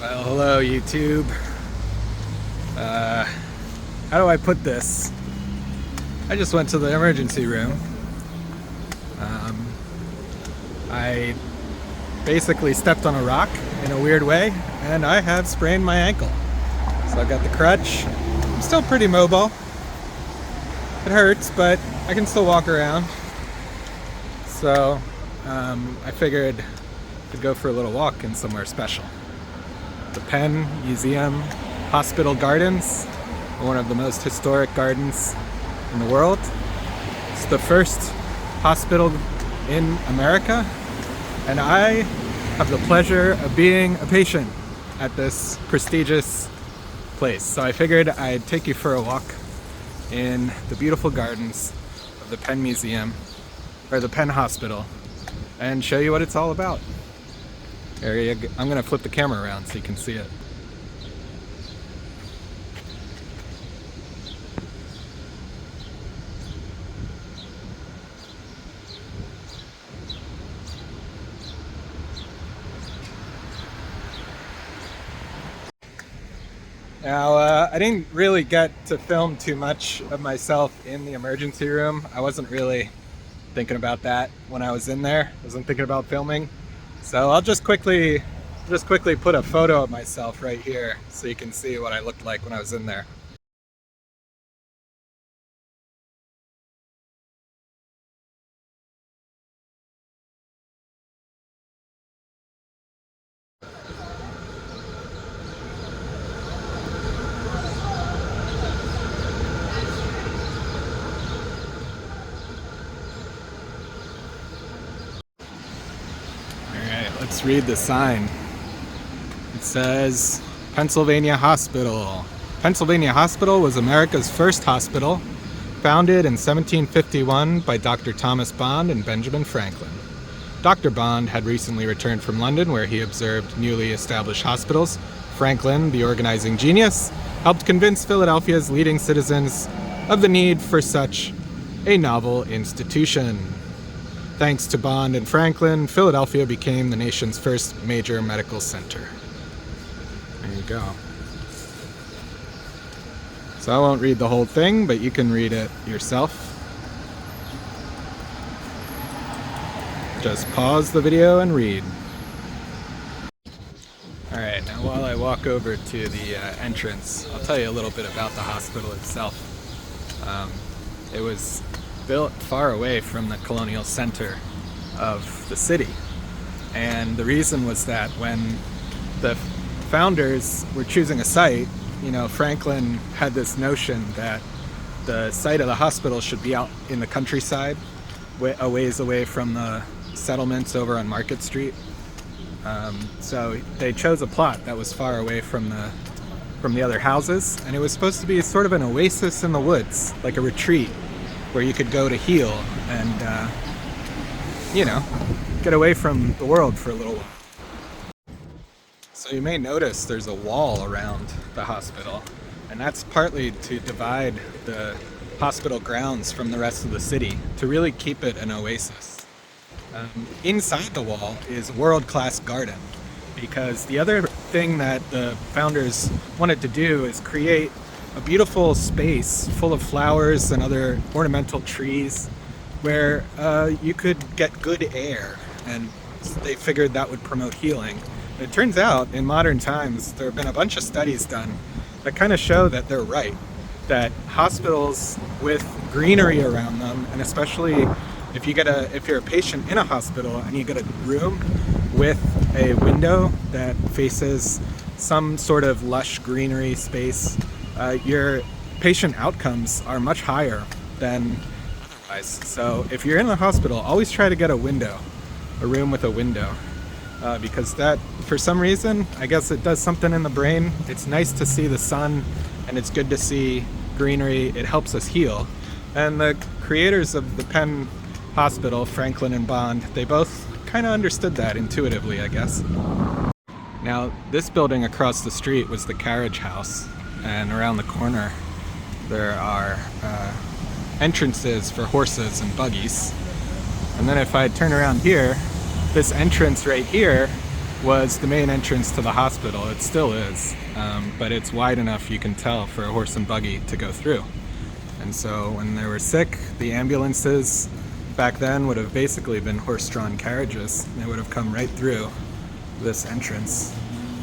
Well, hello YouTube. How do I put this? I just went to the emergency room. I basically stepped on a rock in a weird way, and I have sprained my ankle. So I've got the crutch. I'm still pretty mobile. It hurts, but I can still walk around. So I figured to go for a little walk in somewhere special. The Penn Museum Hospital Gardens, one of the most historic gardens in the world. It's the first hospital in America, and I have the pleasure of being a patient at this prestigious place. So I figured I'd take you for a walk in the beautiful gardens of the Penn Museum, or the Penn Hospital, and show you what it's all about. I'm gonna flip the camera around so you can see it. Now, I didn't really get to film too much of myself in the emergency room. I wasn't really thinking about that when I was in there. I wasn't thinking about filming. So I'll just quickly put a photo of myself right here so you can see what I looked like when I was in there. Let's read the sign. It says Pennsylvania Hospital. Pennsylvania Hospital was America's first hospital, founded in 1751 by Dr. Thomas Bond and Benjamin Franklin. Dr. Bond had recently returned from London, where he observed newly established hospitals. Franklin, the organizing genius, helped convince Philadelphia's leading citizens of the need for such a novel institution. Thanks to Bond and Franklin, Philadelphia became the nation's first major medical center. There you go. So I won't read the whole thing, but you can read it yourself. Just pause the video and read. Alright, now while I walk over to the entrance, I'll tell you a little bit about the hospital itself. It was built far away from the colonial center of the city. And the reason was that when the founders were choosing a site, Franklin had this notion that the site of the hospital should be out in the countryside, a ways away from the settlements over on Market Street. So they chose a plot that was far away from the other houses, and it was supposed to be sort of an oasis in the woods, like a retreat where you could go to heal and, get away from the world for a little while. So you may notice there's a wall around the hospital, and that's partly to divide the hospital grounds from the rest of the city, to really keep it an oasis. Inside the wall is world-class garden, because the other thing that the founders wanted to do is create a beautiful space full of flowers and other ornamental trees where you could get good air, and they figured that would promote healing. It turns out in modern times there have been a bunch of studies done that kind of show that they're right, that hospitals with greenery around them, and especially if you're a patient in a hospital and you get a room with a window that faces some sort of lush greenery space, your patient outcomes are much higher than otherwise. So if you're in the hospital, always try to get a room with a window, because that, for some reason, I guess it does something in the brain. It's nice to see the sun, and it's good to see greenery. It helps us heal. And the creators of the Penn Hospital, Franklin and Bond, they both kind of understood that intuitively, I guess. Now, this building across the street was the carriage house, and around the corner there are entrances for horses and buggies. And then if I turn around here, this entrance right here was the main entrance to the hospital. It still is, but it's wide enough you can tell for a horse and buggy to go through. And so when they were sick, the ambulances back then would have basically been horse-drawn carriages. They would have come right through this entrance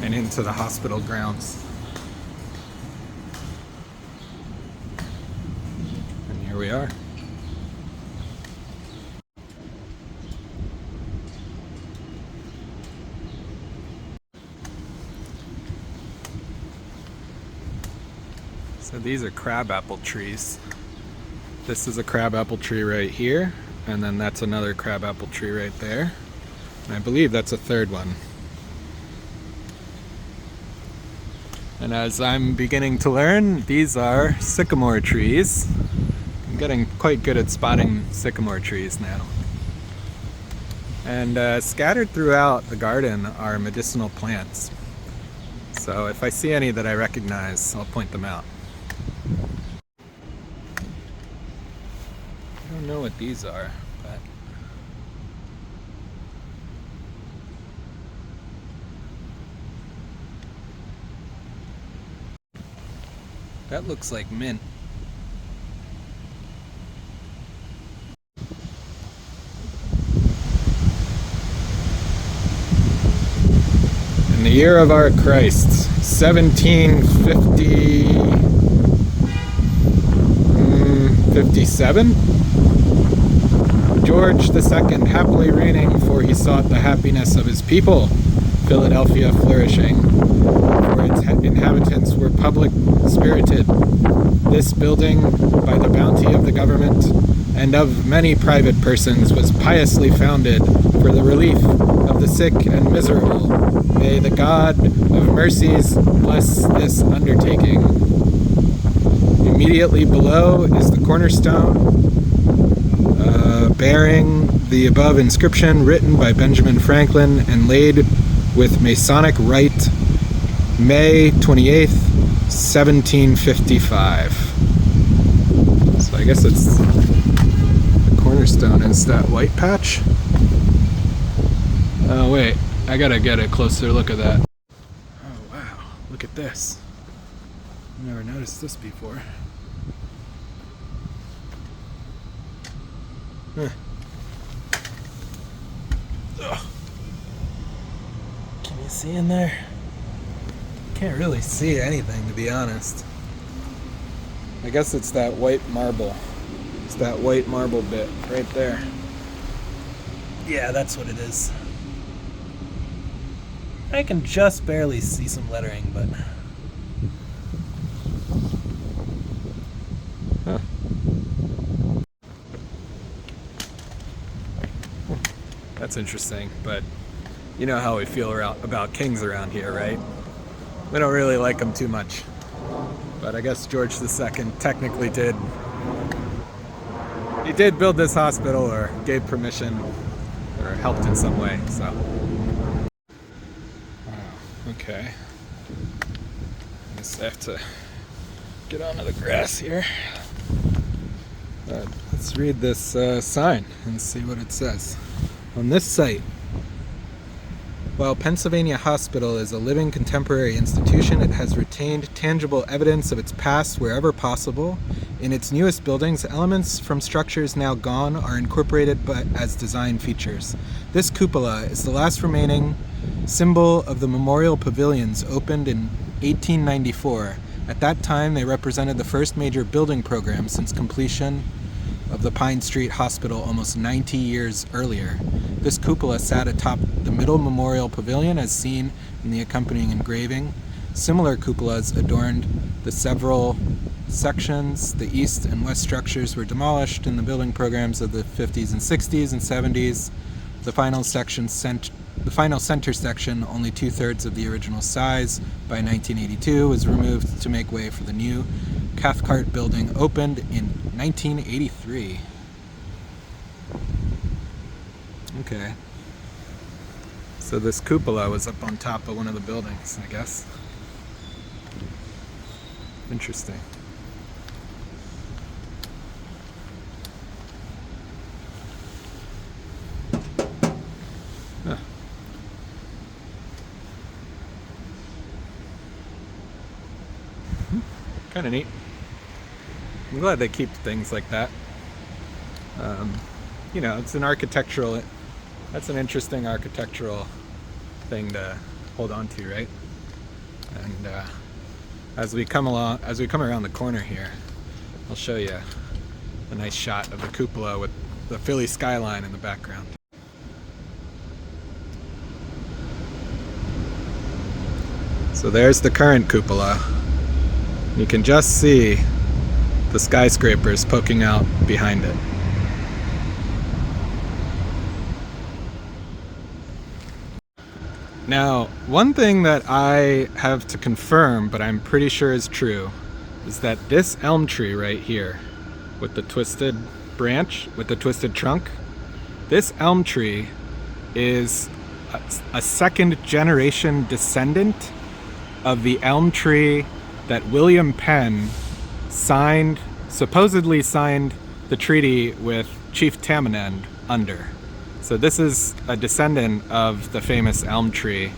and into the hospital grounds. And here we are. So these are crabapple trees. This is a crabapple tree right here, and then that's another crabapple tree right there. And I believe that's a third one. And as I'm beginning to learn, these are sycamore trees. I'm getting quite good at spotting sycamore trees now. And scattered throughout the garden are medicinal plants. So if I see any that I recognize, I'll point them out. I don't know what these are, but that looks like mint. In the year of our Christ, 1757, George II happily reigning, for he sought the happiness of his people, Philadelphia flourishing, for its inhabitants were public spirited. This building, by the bounty of the government and of many private persons, was piously founded for the relief of the sick and miserable. May the God of mercies bless this undertaking. Immediately below is the cornerstone, bearing the above inscription, written by Benjamin Franklin and laid with Masonic rite, May 28th, 1755. So I guess it's the cornerstone is that white patch. Oh wait, I gotta get a closer look at that. Oh wow, look at this. I've never noticed this before. Huh. Ugh. Can you see in there? Can't really see anything, to be honest. I guess it's that white marble. It's that white marble bit right there. Yeah, that's what it is. I can just barely see some lettering, but... Huh. That's interesting, but you know how we feel about kings around here, right? We don't really like them too much. But I guess George II technically did. He did build this hospital, or gave permission, or helped in some way, so. Wow, okay. I guess I have to get onto the grass here. Let's read this sign and see what it says. On this site, while Pennsylvania Hospital is a living contemporary institution, it has retained tangible evidence of its past wherever possible. In its newest buildings, elements from structures now gone are incorporated as design features. This cupola is the last remaining symbol of the memorial pavilions opened in 1894. At that time, they represented the first major building program since completion of the Pine Street Hospital almost 90 years earlier. This cupola sat atop the middle memorial pavilion as seen in the accompanying engraving. Similar cupolas adorned the several sections. The east and west structures were demolished in the building programs of the 50s and 60s and 70s. The final center section, only 2/3 of the original size, by 1982 was removed to make way for the new Cathcart building, opened in 1983. Okay. So this cupola was up on top of one of the buildings, I guess. Interesting. Huh. Kind of neat. I'm glad they keep things like that. You know, it's an architectural, that's an interesting architectural thing to hold on to, right? And as we come around the corner here, I'll show you a nice shot of the cupola with the Philly skyline in the background. So there's the current cupola. You can just see the skyscrapers poking out behind it. Now, one thing that I have to confirm, but I'm pretty sure is true, is that this elm tree right here, with the twisted branch, with the twisted trunk, this elm tree is a second generation descendant of the elm tree that William Penn supposedly signed the treaty with Chief Tamanend under. So this is a descendant of the famous elm tree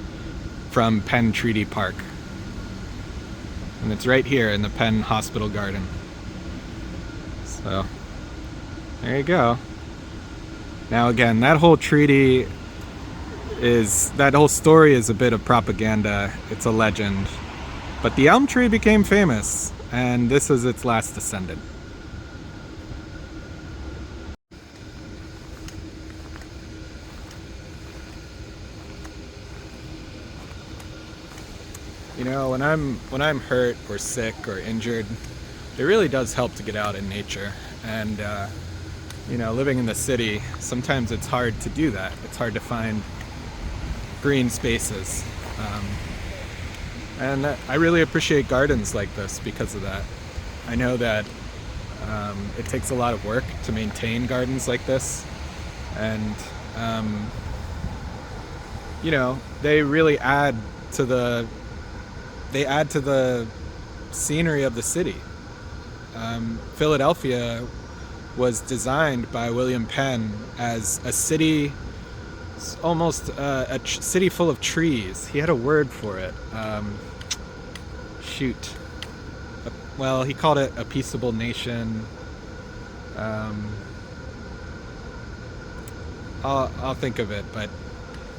from Penn Treaty Park. And it's right here in the Penn Hospital garden. So, there you go. Now again, that whole story is a bit of propaganda. It's a legend. But the elm tree became famous, and this is its last descendant. You know, when I'm hurt or sick or injured, it really does help to get out in nature. And you know, living in the city, sometimes it's hard to do that. It's hard to find green spaces. And I really appreciate gardens like this because of that. I know that it takes a lot of work to maintain gardens like this, and you know, they really add to the scenery of the city. Philadelphia was designed by William Penn as a city, almost a city full of trees. He had a word for it. Well, he called it a peaceable nation. I'll think of it, but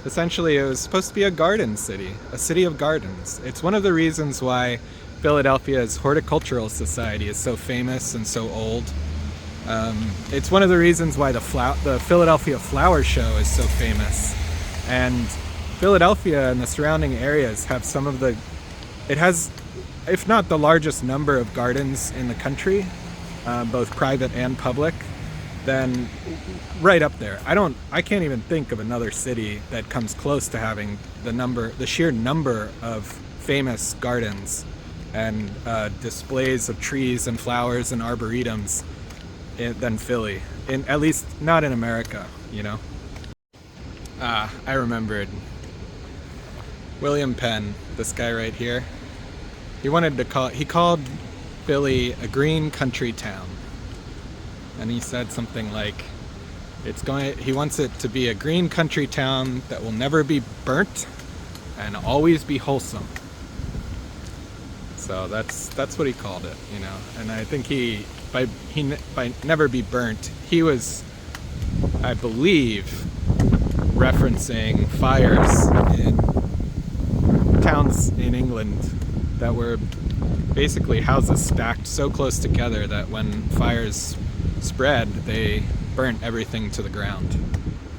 essentially it was supposed to be a garden city, a city of gardens. It's one of the reasons why Philadelphia's horticultural society is so famous and so old. It's one of the reasons why the Philadelphia Flower Show is so famous. And Philadelphia and the surrounding areas have it has, if not the largest number of gardens in the country, both private and public, then right up there. I can't even think of another city that comes close to having the sheer number of famous gardens and displays of trees and flowers and arboretums than Philly. At least not in America, you know. I remembered. William Penn, this guy right here, he called Philly a green country town. And he said something like, he wants it to be a green country town that will never be burnt and always be wholesome. So that's what he called it, you know. And I think by never be burnt, he was, I believe, referencing fires in towns in England that were basically houses stacked so close together that when fires spread, they burnt everything to the ground.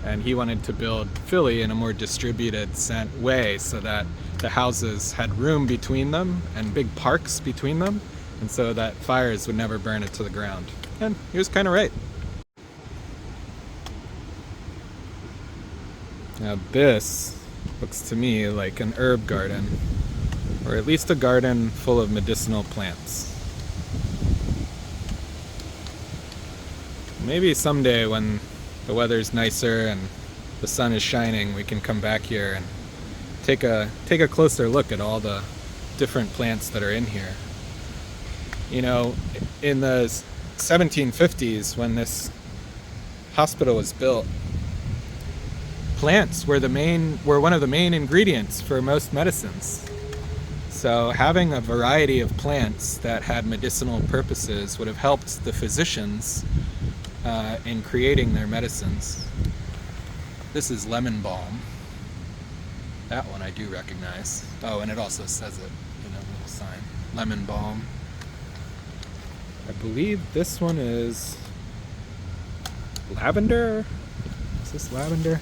And he wanted to build Philly in a more distributed way so that the houses had room between them and big parks between them, and so that fires would never burn it to the ground. And he was kind of right. Now this looks to me like an herb garden, or at least a garden full of medicinal plants. Maybe someday when the weather's nicer and the sun is shining, we can come back here and take a closer look at all the different plants that are in here. You know, in the 1750s, when this hospital was built, plants were one of the main ingredients for most medicines. So having a variety of plants that had medicinal purposes would have helped the physicians in creating their medicines. This is lemon balm. That one I do recognize. Oh, and it also says it in a little sign. Lemon balm. I believe this one is lavender. Is this lavender?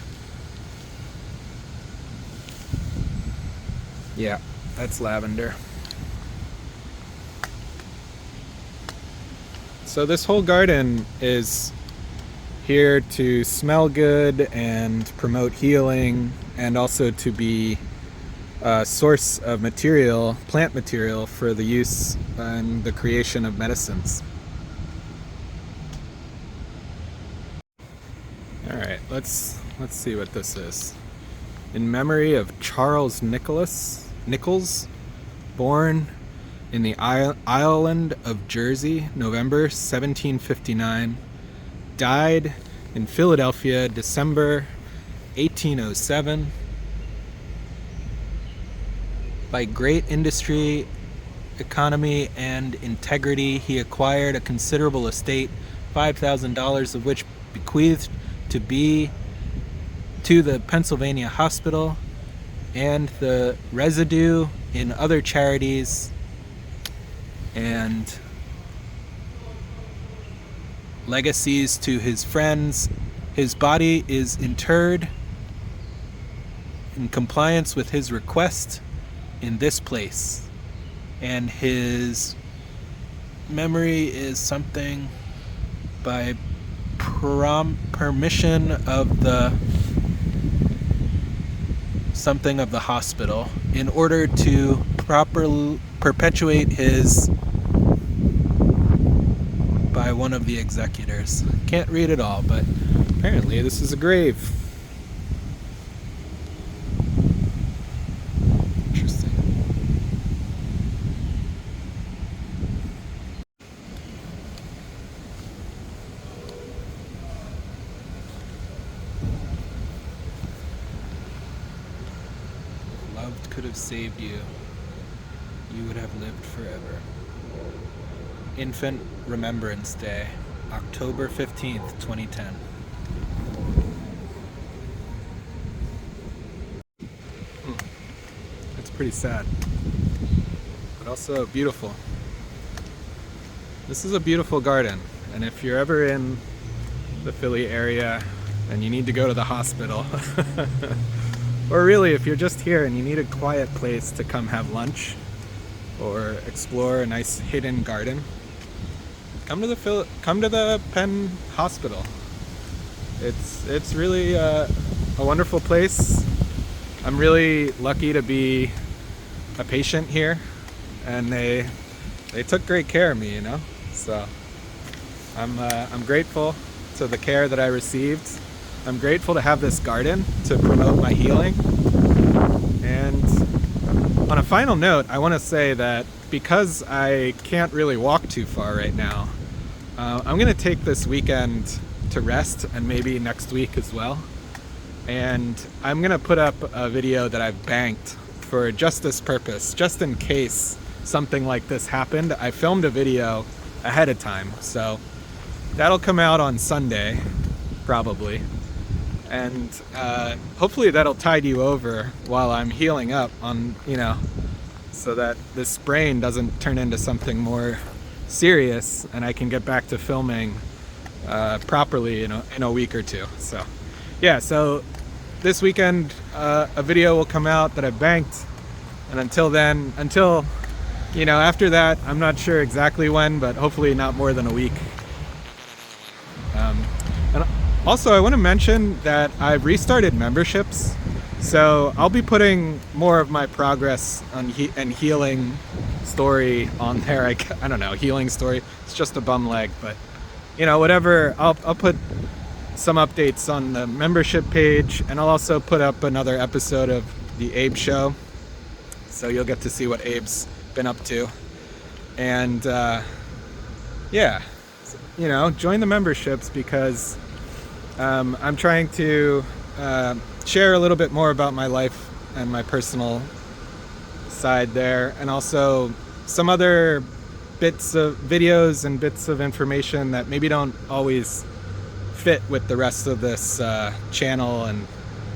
Yeah, that's lavender. So this whole garden is here to smell good and promote healing, and also to be a source of material, plant material, for the use and the creation of medicines. All right, let's see what this is. In memory of Charles Nichols, born in the island of Jersey, November 1759, died in Philadelphia, December 1807. By great industry, economy, and integrity, he acquired a considerable estate, $5,000 of which bequeathed to the Pennsylvania Hospital, and the residue in other charities and legacies to his friends. His body is interred in compliance with his request in this place, and his memory is something by permission of the something of the hospital, in order to properly perpetuate his by one of the executors. Can't read it all, but apparently this is a grave. Interesting. If love could have saved you, you would have lived forever. Infant Remembrance Day, October 15th, 2010. That's pretty sad, but also beautiful. This is a beautiful garden, and if you're ever in the Philly area and you need to go to the hospital, or really if you're just here and you need a quiet place to come have lunch or explore a nice hidden garden, come to the Penn Hospital. It's really a wonderful place. I'm really lucky to be a patient here, and they took great care of me, you know. So I'm grateful to the care that I received. I'm grateful to have this garden to promote my healing. And on a final note, I want to say that because I can't really walk too far right now, I'm going to take this weekend to rest, and maybe next week as well. And I'm going to put up a video that I've banked for just this purpose, just in case something like this happened. I filmed a video ahead of time, so that'll come out on Sunday, probably. And hopefully that'll tide you over while I'm healing up on, so that this sprain doesn't turn into something more serious, and I can get back to filming properly in a week or two. So yeah, so this weekend a video will come out that I've banked, and until after that, I'm not sure exactly when, but hopefully not more than a week. And also I want to mention that I've restarted memberships, so I'll be putting more of my progress and healing story on there. I don't know, healing story, it's just a bum leg, but whatever. I'll put some updates on the membership page, and I'll also put up another episode of the Abe Show, so you'll get to see what Abe's been up to. And join the memberships, because I'm trying to share a little bit more about my life and my personal side there, and also some other bits of videos and bits of information that maybe don't always fit with the rest of this channel, and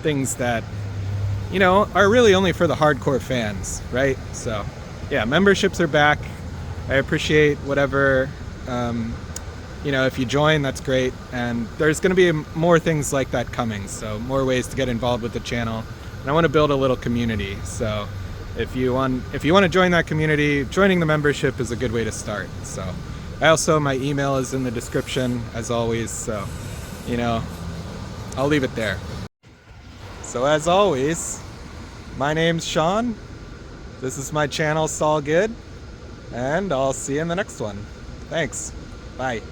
things that, you know, are really only for the hardcore fans, right? So yeah, memberships are back. I appreciate whatever, you know, if you join, that's great. And there's going to be more things like that coming. So more ways to get involved with the channel. And I want to build a little community. So if you want to join that community, joining the membership is a good way to start. So my email is in the description as always. So, you know, I'll leave it there. So as always, my name's Sean. This is my channel, Saul Good. And I'll see you in the next one. Thanks. Bye.